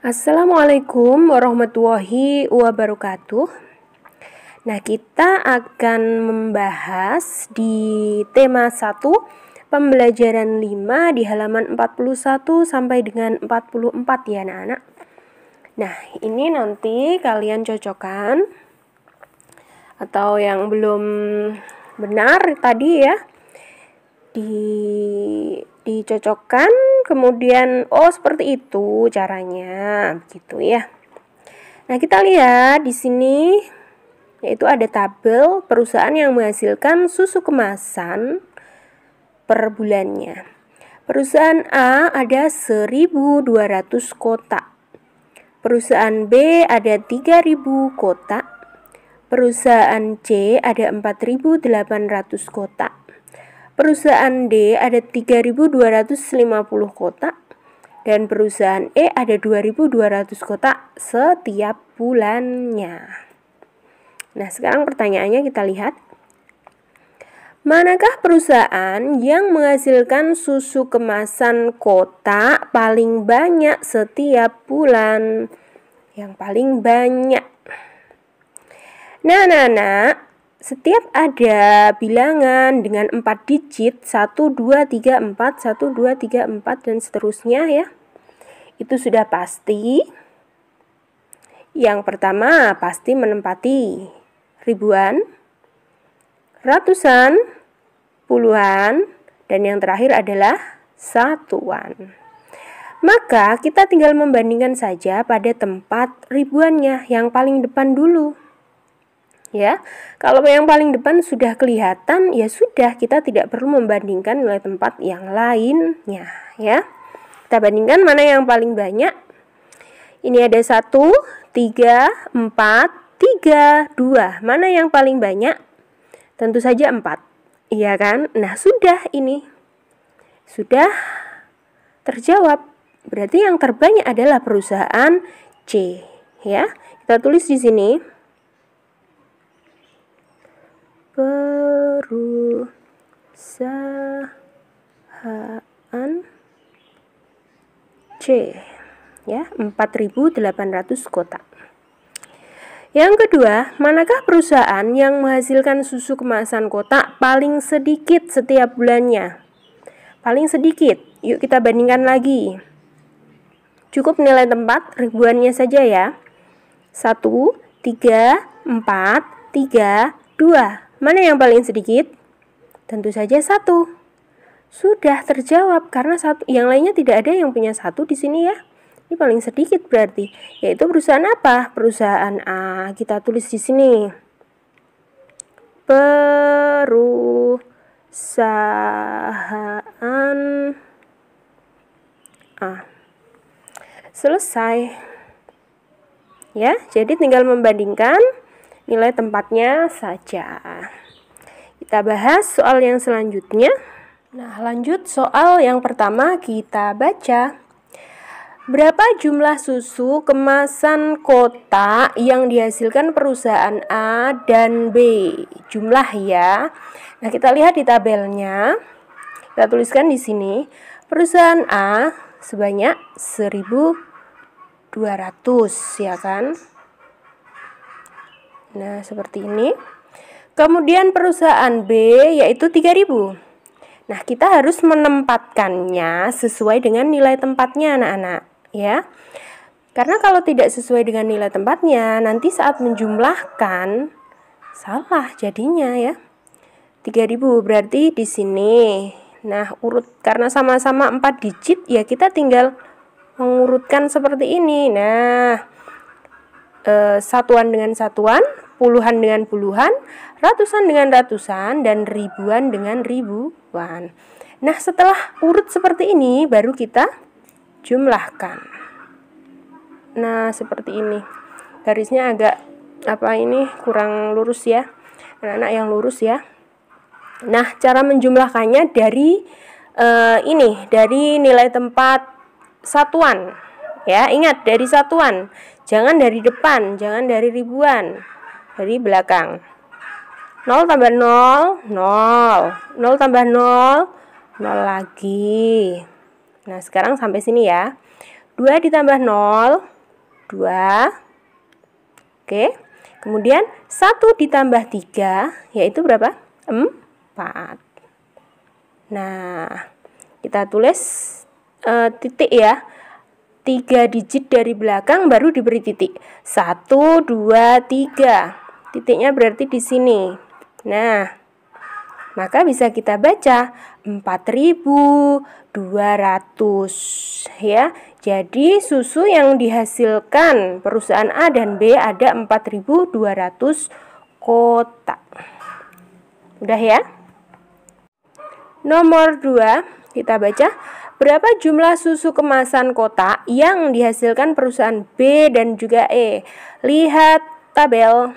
Assalamualaikum warahmatullahi wabarakatuh. Nah, kita akan membahas di tema 1 pembelajaran 5 di halaman 41 sampai dengan 44 ya anak-anak. Nah, ini nanti kalian cocokkan atau yang belum benar tadi ya dicocokkan, kemudian seperti itu caranya begitu ya. Nah, kita lihat di sini yaitu ada tabel perusahaan yang menghasilkan susu kemasan per bulannya. Perusahaan A ada 1.200 kotak. Perusahaan B ada 3.000 kotak. Perusahaan C ada 4.800 kotak. Perusahaan D ada 3.250 kotak. Dan perusahaan E ada 2.200 kotak setiap bulannya. Nah, sekarang pertanyaannya kita lihat. Manakah perusahaan yang menghasilkan susu kemasan kotak paling banyak setiap bulan? Yang paling banyak. Nah, setiap ada bilangan dengan 4 digit 1, 2, 3, 4, 1, 2, 3, 4 dan seterusnya ya. Itu sudah pasti. Yang pertama pasti menempati ribuan, ratusan, puluhan, dan yang terakhir adalah satuan. Maka kita tinggal membandingkan saja pada tempat ribuannya yang paling depan dulu. Ya, kalau yang paling depan sudah kelihatan, ya sudah, kita tidak perlu membandingkan nilai tempat yang lainnya, ya. Kita bandingkan mana yang paling banyak. Ini ada 1, 3, 4, 3, 2. Mana yang paling banyak? Tentu saja 4. Iya kan? Nah, sudah ini. Sudah terjawab. Berarti yang terbanyak adalah perusahaan C, ya. Kita tulis di sini. Perusahaan C ya, 4.800 kotak. Yang kedua, manakah perusahaan yang menghasilkan susu kemasan kotak paling sedikit setiap bulannya? Paling sedikit. Yuk kita bandingkan lagi. Cukup nilai tempat ribuannya saja ya. 1, 3, 4, 3, 2. Mana yang paling sedikit? Tentu saja 1. Sudah terjawab karena yang lainnya tidak ada yang punya 1 di sini ya. Ini paling sedikit berarti. Yaitu perusahaan apa? Perusahaan A. Kita tulis di sini. Perusahaan A. Selesai. Ya, jadi tinggal membandingkan nilai tempatnya saja. Kita bahas soal yang selanjutnya. Nah, lanjut soal yang pertama kita baca. Berapa jumlah susu kemasan kotak yang dihasilkan perusahaan A dan B? Jumlah ya. Nah, kita lihat di tabelnya. Kita tuliskan di sini. Perusahaan A sebanyak 1.200 ya kan? Nah, seperti ini. Kemudian perusahaan B yaitu 3.000. Nah, kita harus menempatkannya sesuai dengan nilai tempatnya anak-anak, ya. Karena kalau tidak sesuai dengan nilai tempatnya, nanti saat menjumlahkan salah jadinya ya. 3.000 berarti di sini. Nah, urut karena sama-sama 4 digit ya kita tinggal mengurutkan seperti ini. Nah, satuan dengan satuan, puluhan dengan puluhan, ratusan dengan ratusan, dan ribuan dengan ribuan. Nah, setelah urut seperti ini, baru kita jumlahkan. Nah, seperti ini. Garisnya agak kurang lurus ya. Anak-anak yang lurus ya. Nah, cara menjumlahkannya dari dari nilai tempat satuan. Ya, ingat dari satuan. Jangan dari depan, jangan dari ribuan. Dari belakang. 0 tambah 0, 0. 0 tambah 0, 0 lagi. Nah, sekarang sampai sini ya. 2 ditambah 0, 2. Oke. Kemudian 1 ditambah 3, yaitu berapa? 4. Nah, kita tulis titik ya. 3 digit dari belakang baru diberi titik. 1, 2, 3. Titiknya berarti di sini. Nah, maka bisa kita baca 4.200 ya. Jadi susu yang dihasilkan perusahaan A dan B ada 4.200 kotak. Udah ya? Nomor 2, kita baca. Berapa jumlah susu kemasan kotak yang dihasilkan perusahaan B dan juga E? Lihat tabel.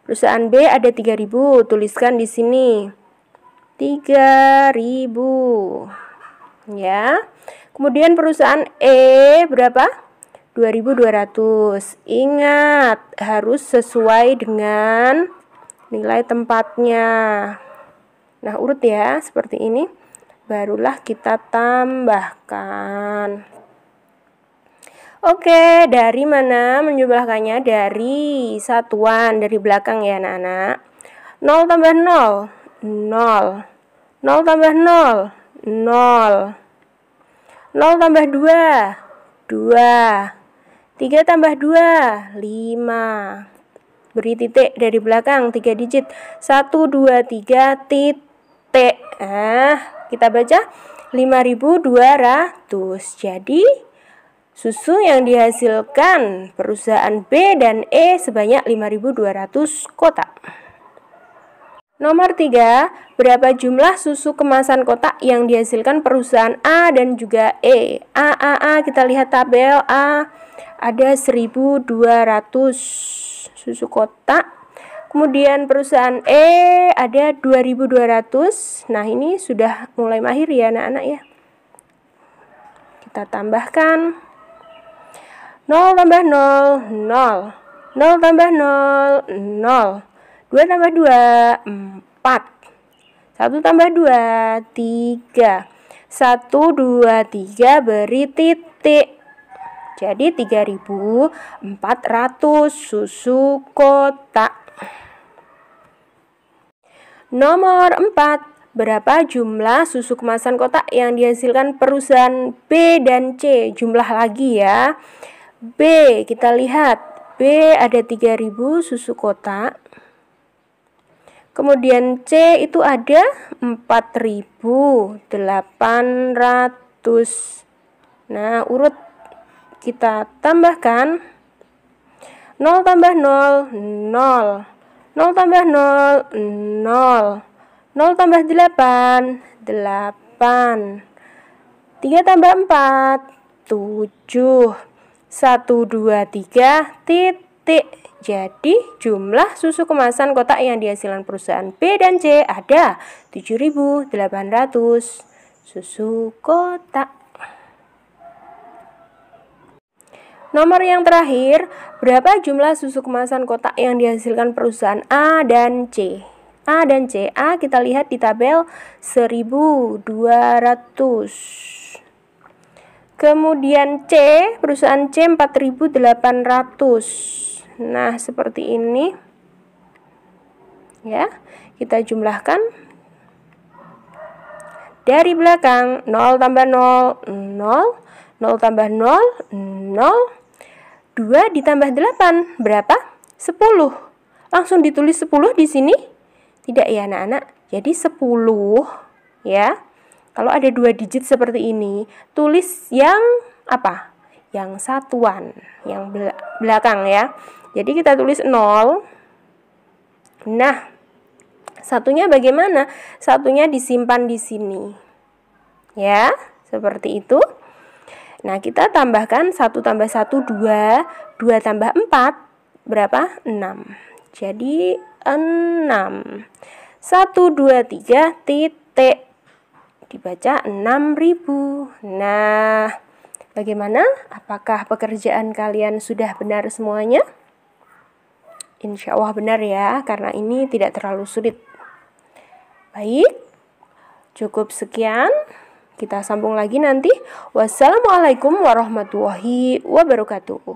Perusahaan B ada 3.000, tuliskan di sini. 3.000. Ya. Kemudian perusahaan E berapa? 2.200. Ingat, harus sesuai dengan nilai tempatnya. Nah, urut ya, seperti ini. Barulah kita tambahkan. Oke, dari mana menjumlahkannya? Dari satuan, dari belakang ya anak-anak. 0 tambah 0, 0. 0 tambah 0, 0. 0 tambah 2, 2. 3 tambah 2, 5. Beri titik dari belakang 3 digit. 1, 2, 3, titik. Kita baca 5.200. Jadi susu yang dihasilkan perusahaan B dan E sebanyak 5.200 kotak. Nomor 3, berapa jumlah susu kemasan kotak yang dihasilkan perusahaan A dan juga E? A, kita lihat tabel A ada 1.200 susu kotak. Kemudian perusahaan E ada 2.200. Nah, ini sudah mulai mahir ya anak-anak ya. Kita tambahkan. 0 tambah 0, 0. 0 tambah 0, 0. 2 tambah 2, 4. 1 tambah 2, 3. 1, 2, 3 beri titik. Jadi 3.400 susu kotak. Nomor 4. Berapa jumlah susu kemasan kotak yang dihasilkan perusahaan B dan C? Jumlah lagi ya. B, kita lihat. B ada 3.000 susu kotak. Kemudian C itu ada 4.800. Nah, urut kita tambahkan. 0 tambah 0, 0. 0 tambah 0, 0. 0 tambah 8, 8. 3 tambah 4, 7. 1, 2, 3, titik. Jadi jumlah susu kemasan kotak yang dihasilkan perusahaan B dan C ada 7.800 susu kotak. Nomor yang terakhir, berapa jumlah susu kemasan kotak yang dihasilkan perusahaan A dan C? A dan C. A kita lihat di tabel 1.200. Kemudian C, perusahaan C 4.800. Nah, seperti ini. Ya, kita jumlahkan. Dari belakang 0 tambah 0, 0. 0 tambah 0, 0. 2 ditambah 8 berapa? 10. Langsung ditulis 10 di sini? Tidak ya anak-anak. Jadi 10 ya. Kalau ada 2 digit seperti ini, tulis yang apa? Yang satuan, yang belakang ya. Jadi kita tulis 0. Nah, satunya bagaimana? Satunya disimpan di sini. Ya, seperti itu. Nah, kita tambahkan 1 tambah 1, 2. 2 tambah 4, berapa? 6. Jadi 6. 1, 2, 3, titik. Dibaca 6.000. Nah, bagaimana? Apakah pekerjaan kalian sudah benar semuanya? Insya Allah benar ya, karena ini tidak terlalu sulit. Baik, cukup sekian. Kita sambung lagi nanti. Wassalamualaikum warahmatullahi wabarakatuh.